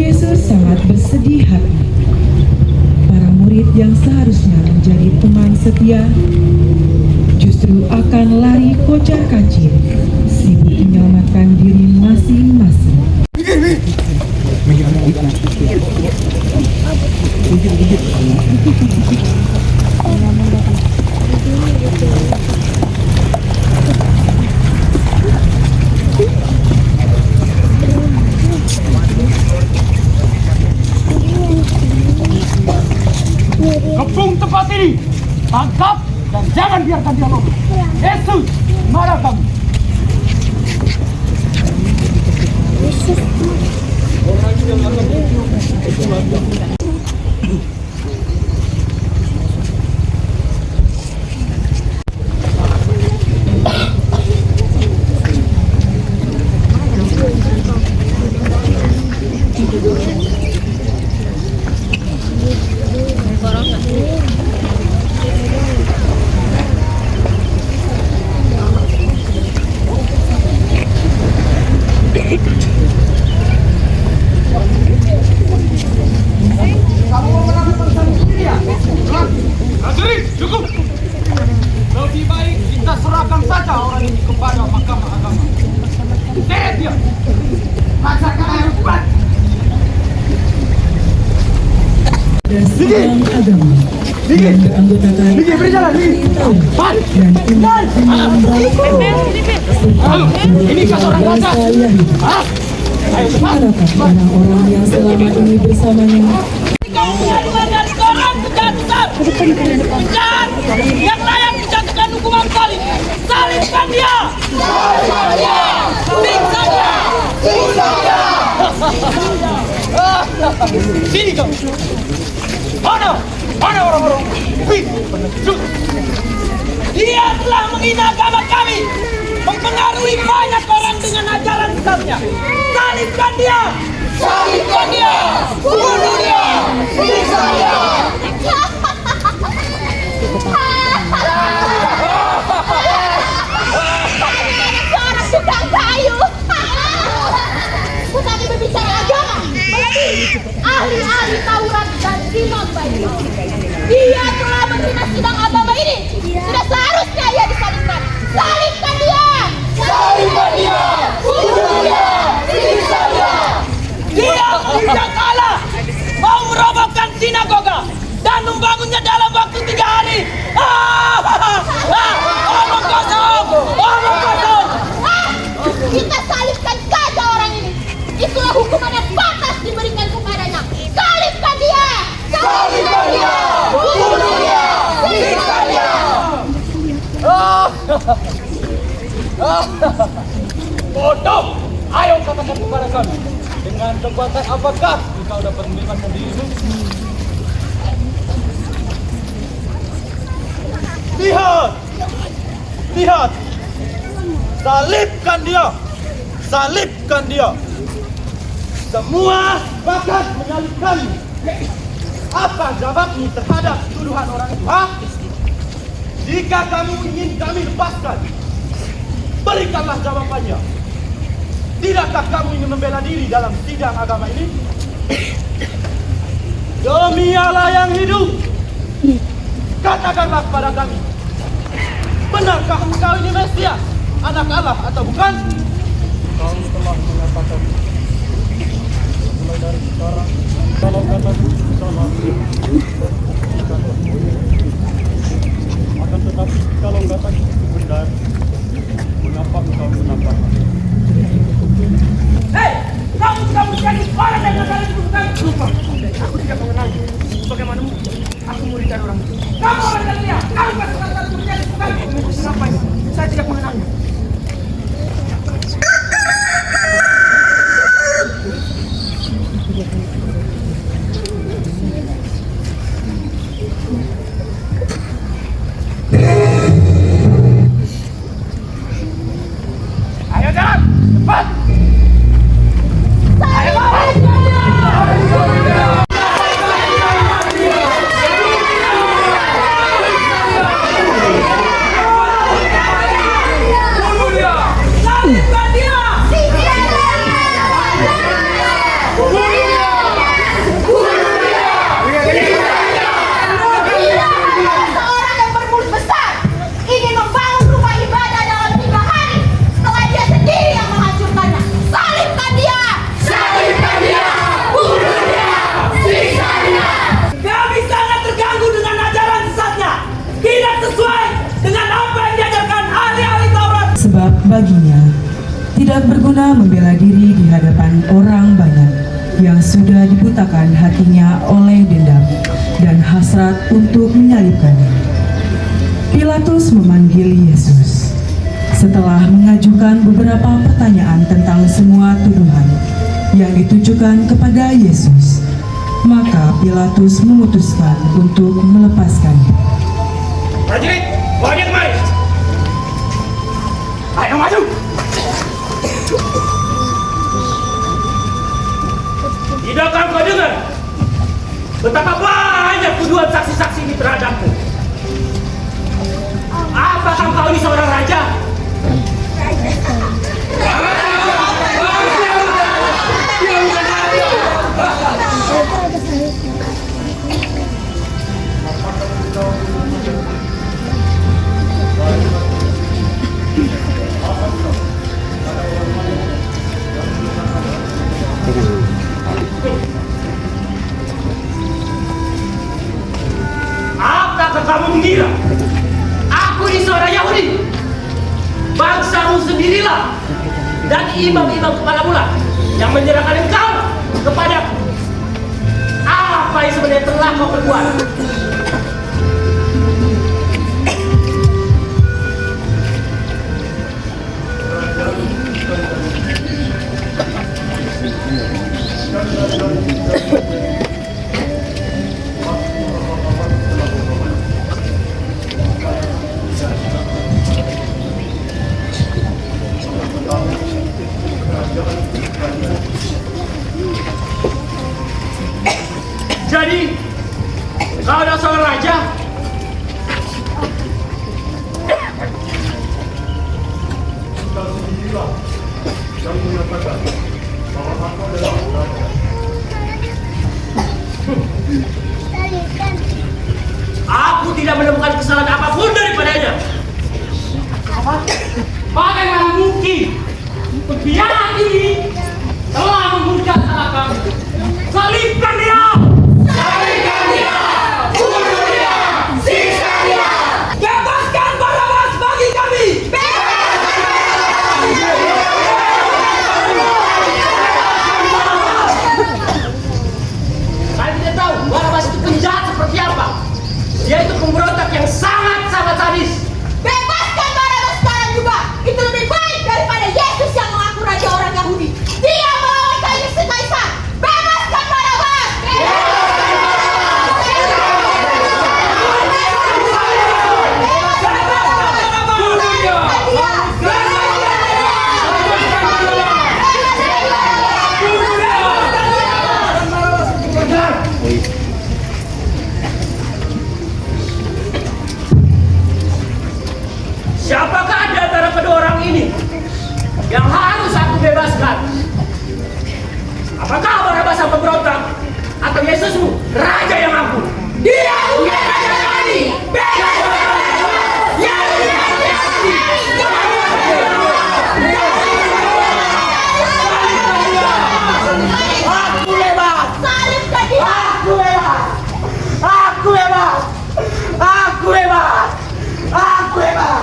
Yesus sangat bersedih hati. Para murid yang seharusnya menjadi teman setia justru akan lari kocar kacir, sibuk menyelamatkan diri masing-masing. Kepung tempat ini, tangkap dan jangan biarkan dia lolos. Yesus, marah kamu. Orang yang akan cukup. Lebih baik kita serahkan saja orang ini kepada mahkamah agama. Seret dia. Laksanakan air kuat. Dan sidang agama yang beranggotakan berjalan, ini seorang raja. Ayo cepat. Orang-orang yang selama ini bersamanya Kau mengadukan dari seorang penjahat besar, penjahat yang layak dijatuhkan hukuman salib. Salibkan dia! Salibkan dia! Siksa dia! Siksa dia! Sini kau. Mana orang-orang? Dia telah menghina agama kami, mempengaruhi banyak orang dengan ajaran sesatnya. Salibkan dia! Salibkan dia! Bunuh dia! Siksa dia! Seorang tukang kayu. Bukannya berbicara agama, melebihi ahli-ahli Taurat dan Imam Baik. Dia telah menghina sidang agama ini. Sudah seharusnya ia disalibkan. Salibkan dia! Salibkan dia! Bunuh dia! Siksa dia! Dia menginjak Allah, mau merobohkan sinagoga dan membangunnya dalam waktu 3 hari. Omong kosong! Omong kosong! Kita salibkan saja orang ini. Itulah hukuman yang pantas diberikan kepadanya. Salibkan dia! Salibkan dia! Bunuh dia! Siksa dia! Bodoh! Ayo katakan kepada kami, dengan kekuatan apakah engkau dapat membebaskan dirimu? Lihat! Lihat! Salibkan dia! Salibkan dia! Semua bakat menyalibkan. Apa jawabmu terhadap tuduhan orang itu? Jika kamu ingin kami lepaskan, berikanlah jawabannya. Tidakkah kamu ingin membela diri dalam sidang agama ini? Demi Allah yang hidup, katakanlah kepada kami, benarkah engkau ini Mesias, anak Allah atau bukan? Kau telah mengatakan, mulai dari sekarang, kalau kataku salah, akan tetapi kalau kataku benar, mengapa engkau menampakkan? Hei, kamu sudah menjadi orang yang akan dibutuhkan. Lupa, aku tidak mengenalnya. Bagaimana mungkin aku murid dari orang itu? Kamu orang Galilea, kamu pasti akan menjadi bukan. Kenapa ini? Saya tidak mengenalnya. Ayo jalan, cepat. Ayo jalan. Salibkan dia! sudah dibutakan hatinya oleh dendam dan hasrat untuk menyalibkannya. Pilatus memanggil Yesus. Setelah mengajukan beberapa pertanyaan tentang semua tuduhan yang ditujukan kepada Yesus, maka Pilatus memutuskan untuk melepaskannya. Prajurit, bawa dia kemari. Ayo maju. Tidakkah kau dengar betapa banyak tuduhan saksi-saksi ini terhadapmu? Apakah kau ini seorang raja? Apakah kamu mengira aku ini seorang Yahudi? Bangsamu sendirilah dan imam-imam kepala bulan yang menyerahkan engkau kepadaku. Apa yang sebenarnya telah kau perbuat? Jadi, kau adalah seorang raja? Aku tidak menemukan kesalahan apapun daripadanya. Bagaimana mungkin pengkhianat ini telah membuka salah kami? Salibkan dia! Salibkan dia! Bunuh dia! Siksa dia! Bebaskan Barabas bagi kami! Saya tidak tahu Barabas itu penjahat seperti apa. Dia itu pemberontak yang sangat-sangat sadis. Bebaskan Barabas sekarang juga. Itu lebih baik daripada Yesus yang mengaku raja orang Yahudi. Dia melawan kaisar. Bebaskan Barabas. Siapakah di antara kedua orang ini yang harus aku bebaskan? Apakah Barabas sang pemberontak atau Yesusmu, raja yang agung? Dia bukan raja kami! Bebas Barabas! Ya, aku bebas! Salibkan dia. Aku bebas! Aku bebas! Aku bebas! Aku bebas!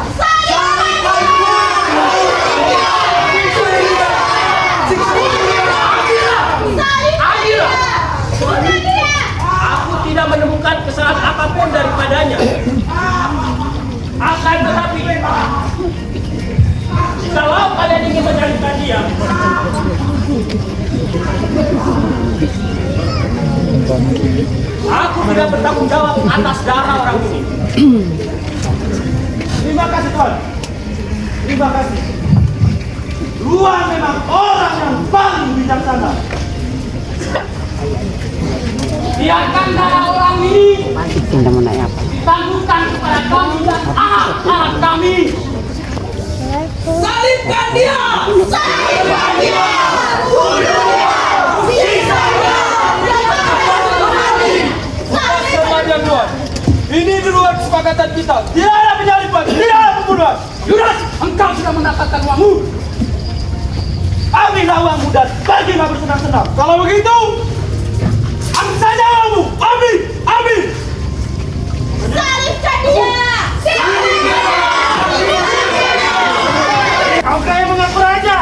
Aku tidak menemukan kesalahan apapun daripadanya. Akan tetapi, jikalau kalian ingin menyalibkan dia, aku tidak bertanggung jawab atas darah orang ini. Terima kasih Tuhan. Terima kasih. Tuhan memang orang yang paling bijaksana. Biarkan darah orang ini ditangguhkan kepada kami dan anak-anak kami. Salibkan dia! Salibkan dia! Bunuh dia! Siksa dia! Sepanjang Tuhan, ini di luar kesepakatan kita. Tidak ada penyaliban, tidak ada pembunuhan. Yudas, engkau sudah mendapatkan uangmu. Ambillah uangmu dan pergilah bersenang-senang. Kalau begitu, ambil saja uangmu. Ambil, ambil. Salibkan dia. Kau kayak mengaku raja.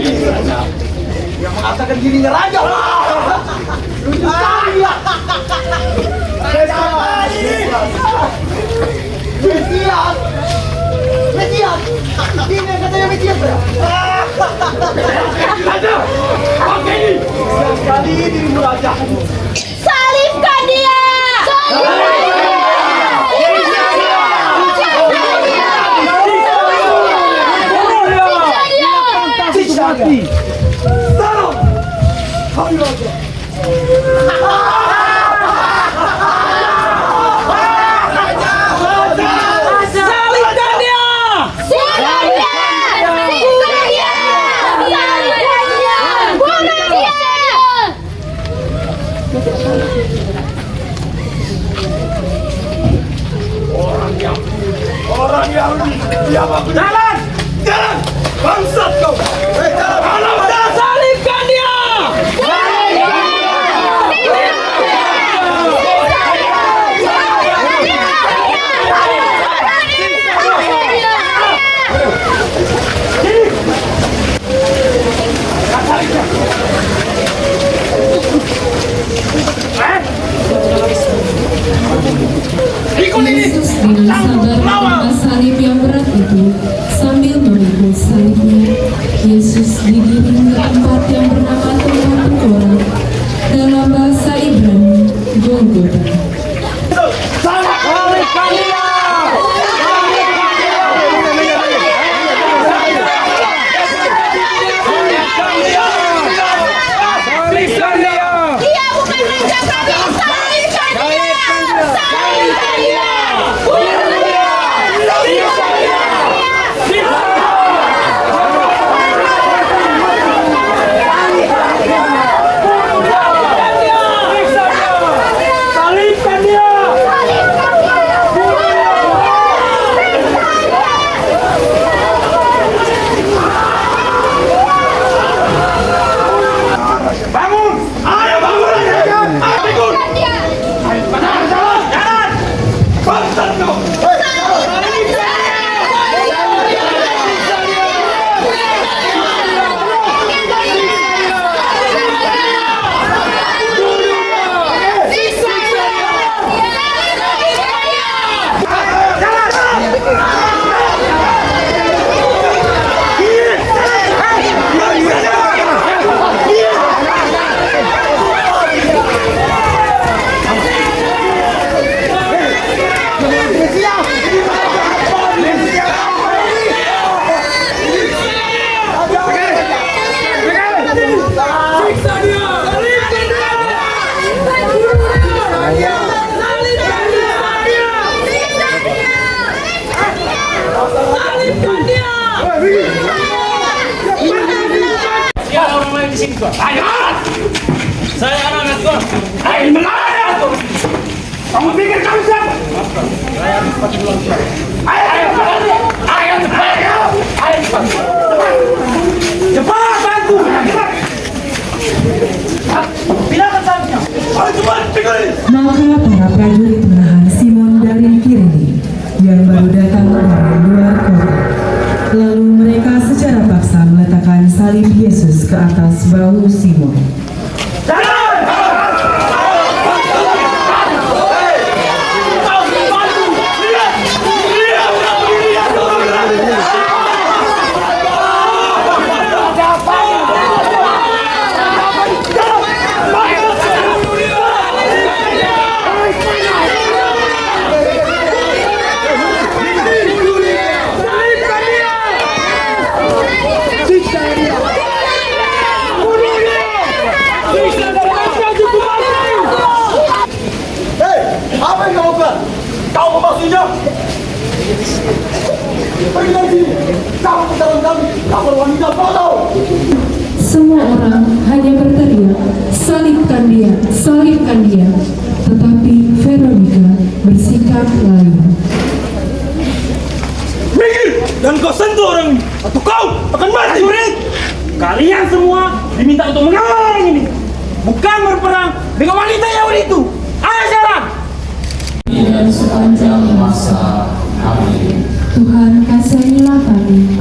Yang mengatakan dirinya raja. Lucu sekali ya. Mesias. Mesias. Ini yang katanya Mesias ya. Raja. Oke ini. Sekali dirimu raja. Salibkan dia! Taruh. Hai raja. Salibkan dia! Siksa dia! Siksa dia! Salibkan dia! Bunuh dia! Orang Yahudi. Siapa aku? Jalan. Jalan. Bangsat kau. Jalan. Salibkan dia! Yesus dengan sabar menerima salib yang berat itu. Sambil memikul salibnya, Yesus digiring ke tempat yang bernama tempat tengkorak, dalam bahasa Ibrani Golgota. Salibkan dia. Dia bukan raja kami! Salibkan dia! Salibkan dia! Bunuh dia! Siksa dia! Salibkan dia. Bangun! Ayo bangun! Ayo pikul! Jalan! Jalan! Bangsat kau! Ayo! Saya anak-anak gua. Ayo melayang! Kamu pikir kamu siapa? Ayo! Ayo cepat! Ayo cepat! Cepat bantu! Cepat! Bilangkan salibnya! Ayo cepat! Pikurin! Maka para prajurit menahan Simon dari Kirene yang baru datang dari luar kota. Lalu mereka secara paksa meletakkan salib Yesus ke atas bahu Simon. Apa yang kamu lakukan? Kau memaksunya? Pergi dari sini! Kamu pesanan kami! Kapal wanita bodoh! Semua orang hanya berteriak, salibkan dia, salibkan dia. Tetapi Veronica bersikap lain. Minggir dan kau sentuh orang ini, atau kau akan mati. Kalian semua diminta untuk mengawal orang ini, bukan berperang dengan wanita Yahudi itu. Ayo jalan! Dan sepanjang masa. Amin. Tuhan kasihilah kami.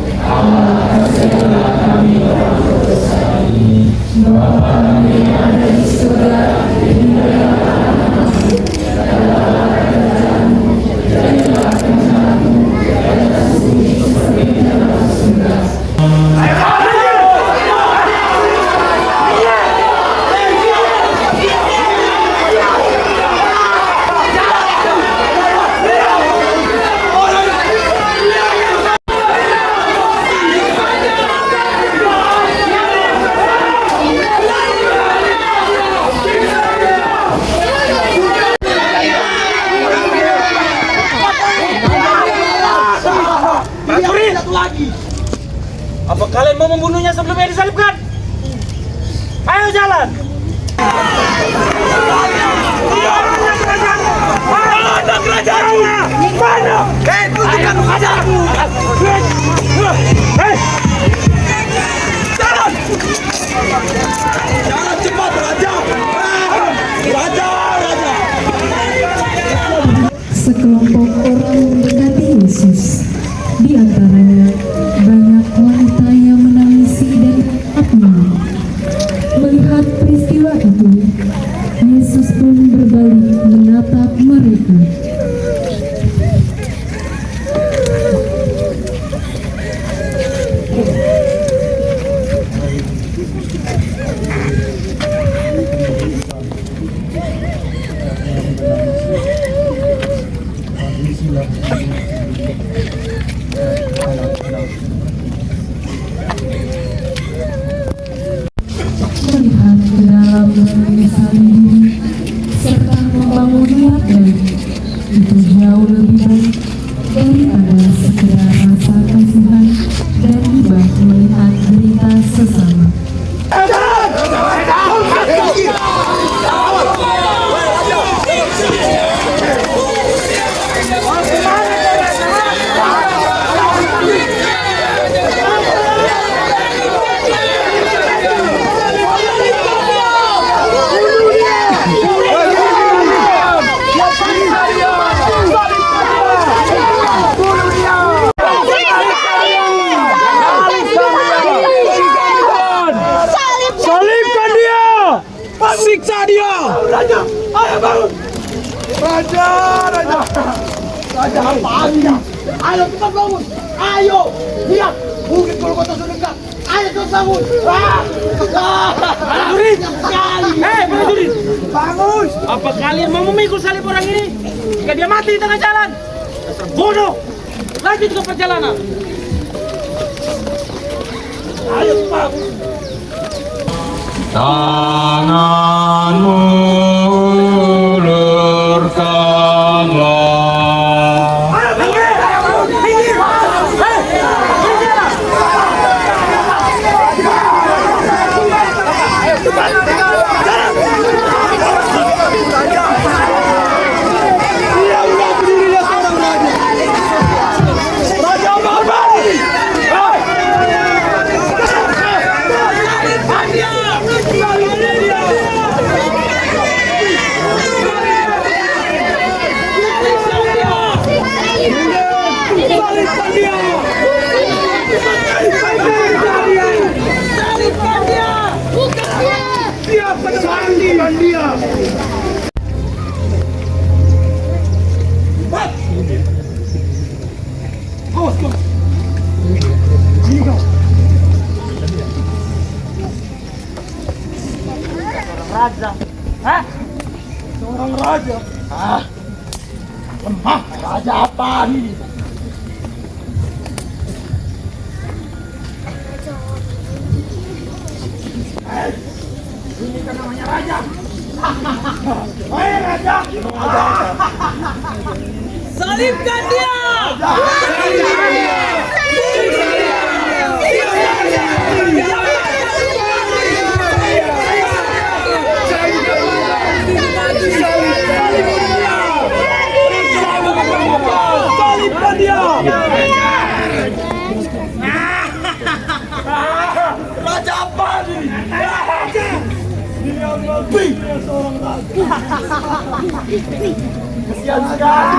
Kalian mau membunuhnya sebelum ia disalibkan? Ayo jalan! Mana kerajaanmu? Mana? Tunjukkan wajahmu! Jalan! Jalan cepat, Raja! Raja! Sekelompok orang mendekati Yesus. Di antaranya banyak wanita yang menangisi dan menangis. Melihat peristiwa itu, Yesus pun berbalik menatap mereka. Melihat ke dalam dan menyesali diri serta membangun niat baik itu jauh lebih baik daripada sekedar rasa kasihan dan hibah melihat derita sesama. Siksa dia! Raja, ayo bangun! Raja! Raja apaan ya? Ayo cepat bangun! Ayo! Lihat! Bukit Golgota sudah dekat! Ayo cepat bangun! Prajurit! Hei, prajurit! Bangun! Apa kalian mau memikul salib orang ini? Jika dia mati di tengah jalan? Dasar bodoh! Lanjut ke perjalanan! Ayo cepat! Tanganmu ulurkanlah. Raja. Hah? Seorang raja. Lemah. Raja apaan ini? Ini kan namanya raja. Hei raja. Salibkan dia! Salibkan dia! Raja apa ini? Dia lebih dari seorang raja. Kesian sekali.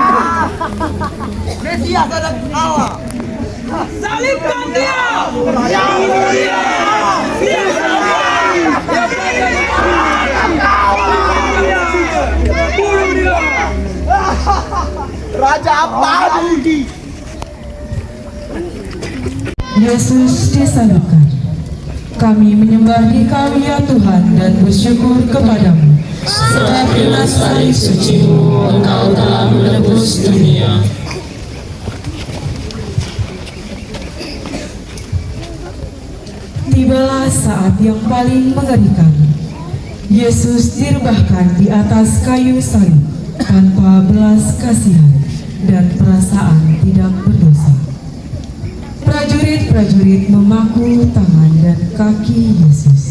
Mesias ada Allah. Salibkan dia! Raja apa ini? Yesus disalibkan. Kami menyembah Dikau ya Tuhan dan bersyukur kepadamu. Karena salib suci-Mu, Engkau telah menebus dunia. Tibalah saat yang paling mengerikan. Yesus direbahkan di atas kayu salib tanpa belas kasihan dan perasaan tidak berdosa. Prajurit-prajurit memaku tangan dan kaki Yesus.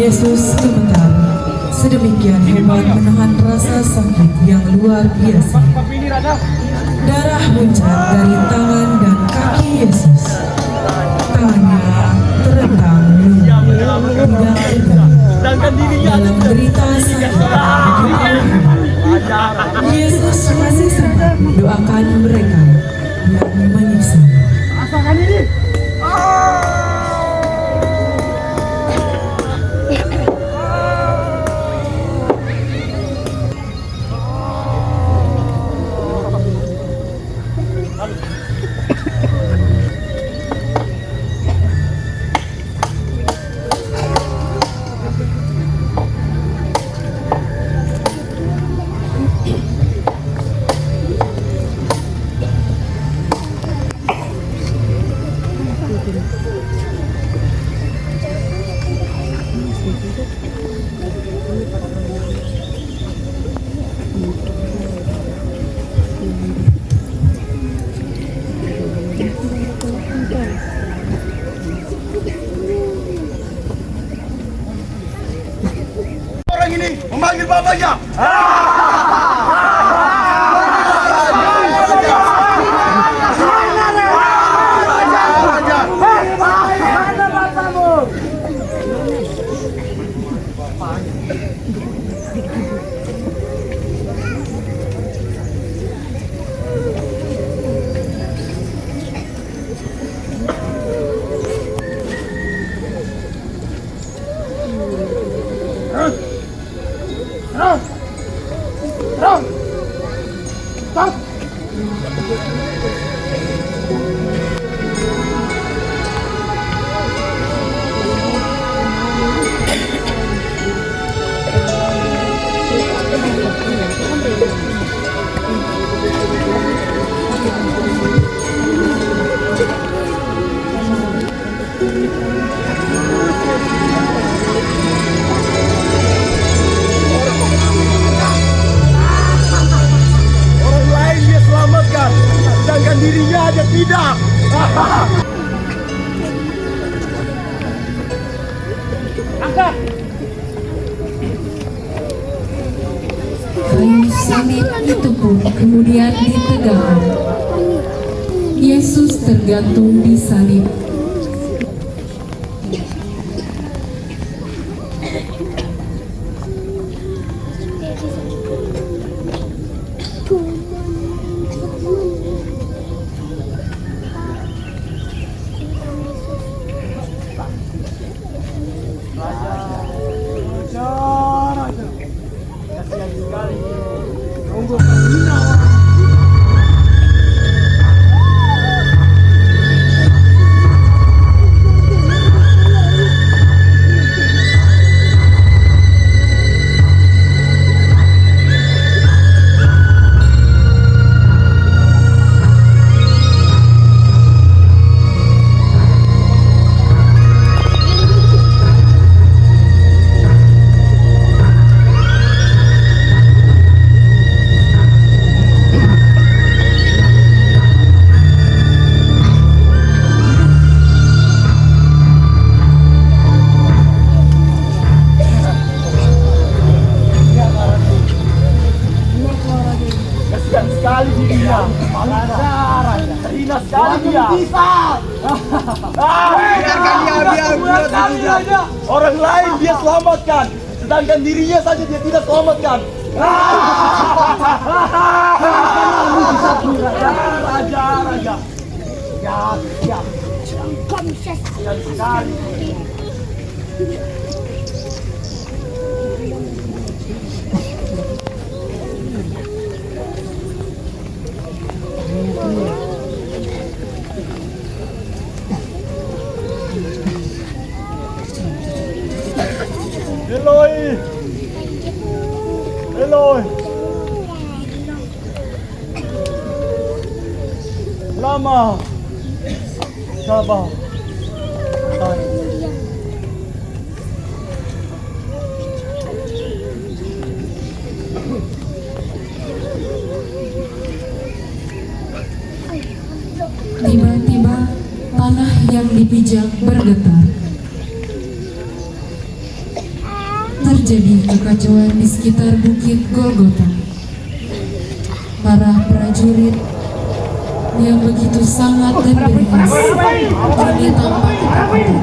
Yesus gemetar, sedemikian hebat menahan rasa sakit yang luar biasa. Darah muncrat dari tangan dan kaki Yesus. Tangannya terentang lumpuh, tidak berdaya. Dalam derita sakit, Yesus masih sempat mendoakan mereka yang menyiksa. Orang ini memanggil bapaknya. Orang lain dia selamatkan, sedangkan dirinya aja tidak. Kayu salib itu pun kemudian ditegakkan. Yesus tergantung di salib. Kasihan sekali. Tunggu menghina orang. bisa. Biarkan dia aja. Orang lain dia selamatkan, sedangkan dirinya saja dia tidak selamatkan. Raja. Ya. Dan sekali. Eloi. Lama sabar. Tiba-tiba tanah yang dipijak bergetar. Terjadi kekacauan di sekitar bukit Golgota. Para prajurit yang begitu sangat dan beringas kini tampak ketakutan.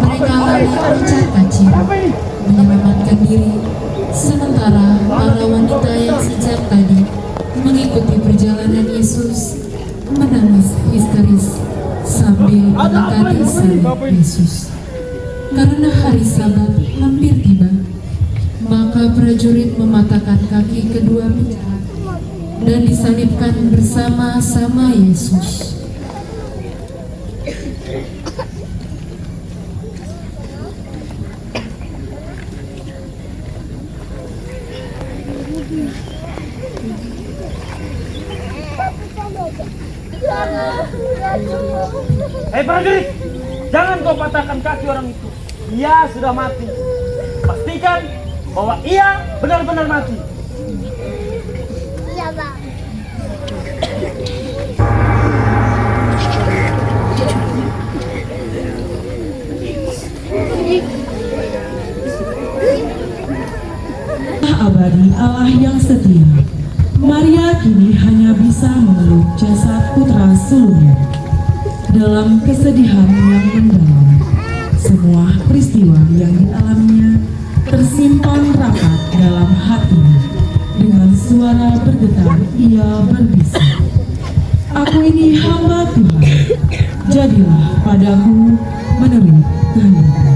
Mereka lari acak-acak menyelamatkan diri, sementara para wanita yang sejak tadi mengikuti perjalanan Yesus menangis histeris sambil mendekati salib Yesus. Karena hari Sabat hampir tiba, maka prajurit mematahkan kaki kedua penjahat dan disalibkan bersama-sama Yesus. Hei prajurit, jangan kau patahkan kaki orang itu. Ia sudah mati. Pastikan bahwa ia benar-benar mati. Iya, Bang. Abadi Allah yang setia, Maria kini hanya bisa memeluk jasad putra sulungnya. Dalam kesedihan yang mendalam, semua peristiwa yang dialaminya tersimpan rapat dalam hatinya. Dengan suara bergetar ia berbisik, "Aku ini hamba Tuhan, jadilah padaku menurut kehendak-Mu."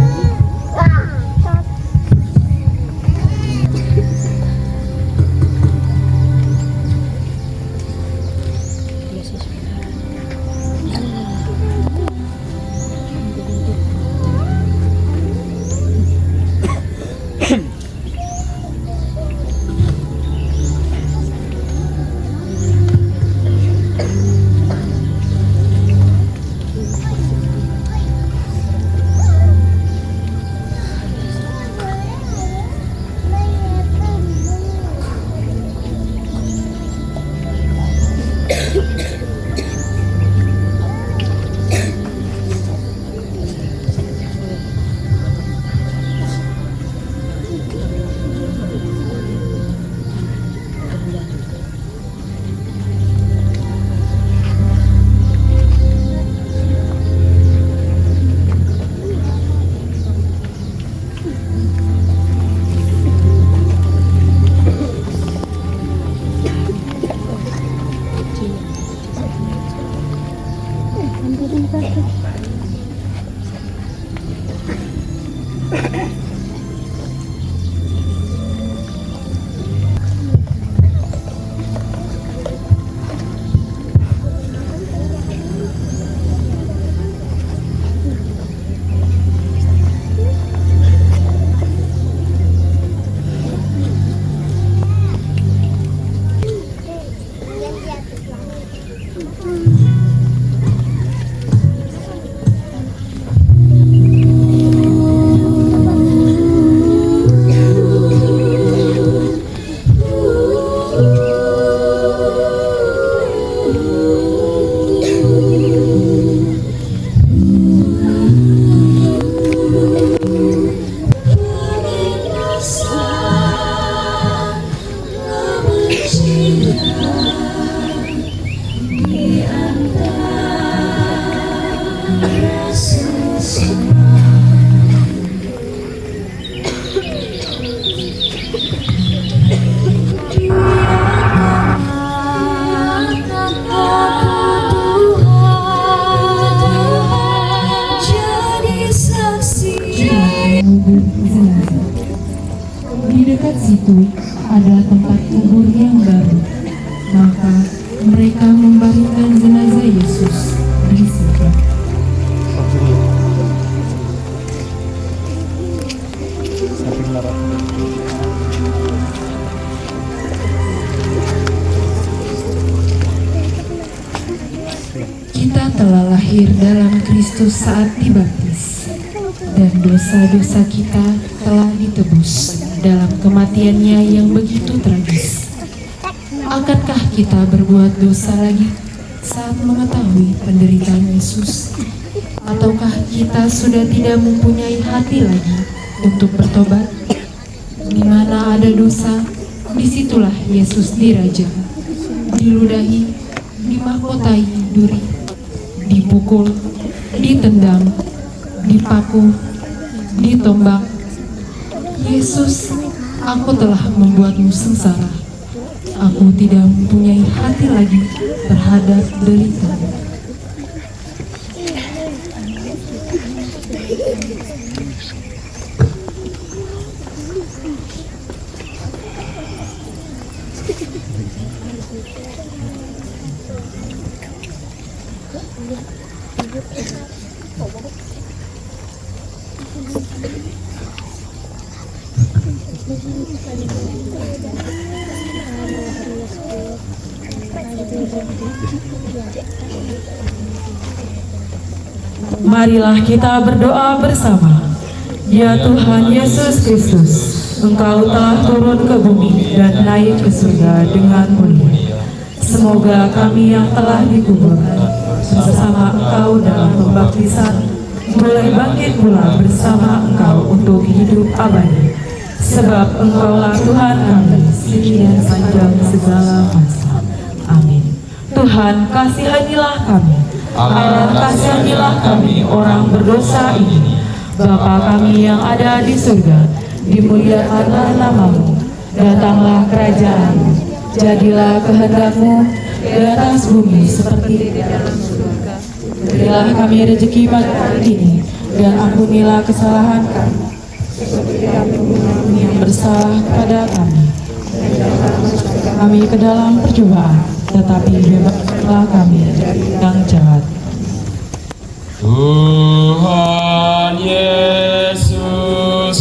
Di dekat situ ada tempat kubur yang baru. Maka mereka membaringkan jenazah Yesus di situ. Kita telah lahir dalam Kristus saat dibaptis, dan dosa-dosa kita telah ditebus dalam kematiannya yang begitu tragis. Akankah kita berbuat dosa lagi saat mengetahui penderitaan Yesus? Ataukah kita sudah tidak mempunyai hati lagi untuk bertobat? Di mana ada dosa, disitulah Yesus diraja, diludahi, dimahkotai duri, dipukul, ditendang, dipaku, ditombak. Yesus, aku telah membuatmu sengsara. Aku tidak mempunyai hati lagi terhadap derita. Marilah kita berdoa bersama. Ya Tuhan Yesus Kristus, Engkau telah turun ke bumi dan naik ke surga dengan mulia. Semoga kami yang telah dikuburkan bersama Engkau dalam pembaptisan boleh bangkit pula bersama Engkau untuk hidup abadi. Sebab Engkaulah Tuhan kami kini dan sepanjang segala masa. Amin. Tuhan, kasihanilah kami. Allah, kasihanilah kami orang berdosa ini. Bapa kami yang ada di surga, dimuliakanlah nama-Mu. Datanglah kerajaan-Mu. Jadilah kehendak-Mu di atas bumi seperti di dalam surga. Berilah kami rezeki pada hari ini, dan ampunilah kesalahan kami, seperti kami yang bersalah kepada kami. Kami ke dalam percobaan, tetapi bebaskanlah kami dari yang jahat. Tuhan Yesus